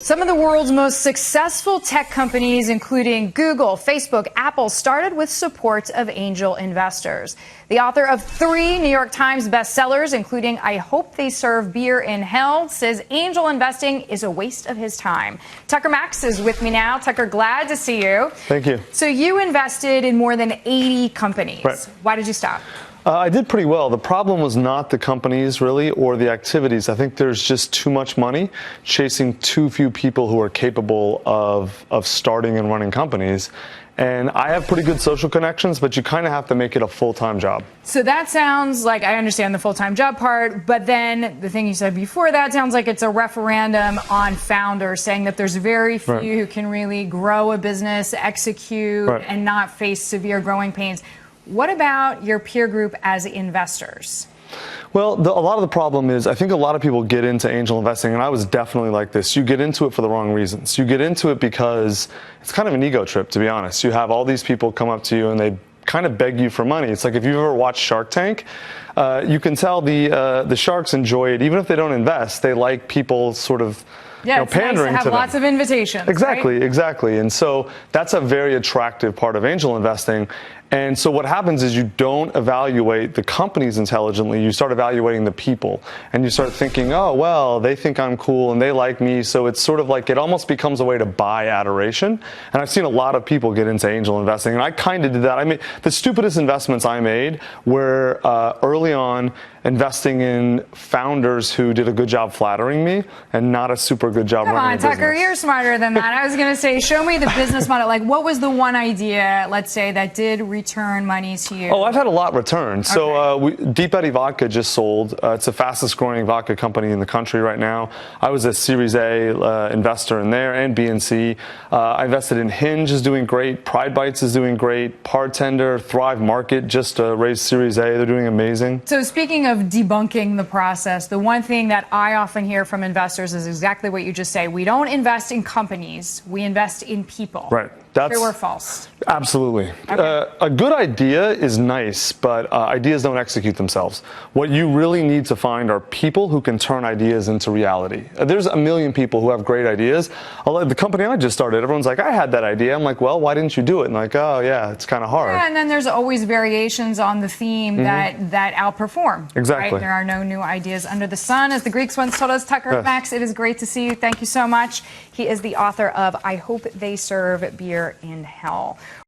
Some of the world's most successful tech companies, including Google, Facebook, Apple, started with support of angel investors. The author of 3 New York Times bestsellers, including I Hope They Serve Beer in Hell, says angel investing is a waste of his time. Tucker Max is with me now. Tucker, glad to see you. Thank you. So you invested in more than 80 companies. Right. Why did you stop? I did pretty well. The problem was not the companies, really, or the activities. I think there's just too much money chasing too few people who are capable of starting and running companies. And I have pretty good social connections, but you kind of have to make it a full-time job. So that sounds like, I understand the full-time job part, but then the thing you said before that sounds like it's a referendum on founders, saying that there's very few who can really grow a business, execute, and not face severe growing pains. What about your peer group as investors? Well, a lot of the problem is I think a lot of people get into angel investing, and I was definitely like this. You get into it for the wrong reasons. You get into it because it's kind of an ego trip, to be honest. You have all these people come up to you and they kind of beg you for money. It's like if you've ever watched Shark Tank, you can tell the sharks enjoy it. Even if they don't invest, they like people sort of pandering nice to have lots of invitations. Exactly, right? Exactly. And so that's a very attractive part of angel investing. And so what happens is you don't evaluate the companies intelligently. You start evaluating the people. And you start thinking, oh, well, they think I'm cool and they like me. So it's sort of like it almost becomes a way to buy adoration. And I've seen a lot of people get into angel investing. And I kind of did that. I mean, the stupidest investments I made were early on investing in founders who did a good job flattering me and not a super good job running a business. Come on, Tucker, you're smarter than that. I was going to say, show me the business model. Like, what was the one idea, let's say, that did return money to you? Oh, I've had a lot returned. Okay. So Deep Eddy Vodka just sold. It's the fastest growing vodka company in the country right now. I was a Series A investor in there, and B and C. I invested in Hinge, is doing great. Pride Bites is doing great. Bartender, Thrive Market just raised Series A. They're doing amazing. So speaking of debunking the process, the one thing that I often hear from investors is exactly what you just say. We don't invest in companies. We invest in people. Right. That's true or false? Absolutely. Okay. A good idea is nice, but ideas don't execute themselves. What you really need to find are people who can turn ideas into reality. There's a million people who have great ideas. The company I just started, everyone's like, I had that idea. I'm like, well, why didn't you do it? And like, oh, yeah, it's kind of hard. Yeah, and then there's always variations on the theme that outperform. Exactly. Right? There are no new ideas under the sun. As the Greeks once told us, Tucker Max, it is great to see you. Thank you so much. He is the author of I Hope They Serve Beer in Hell.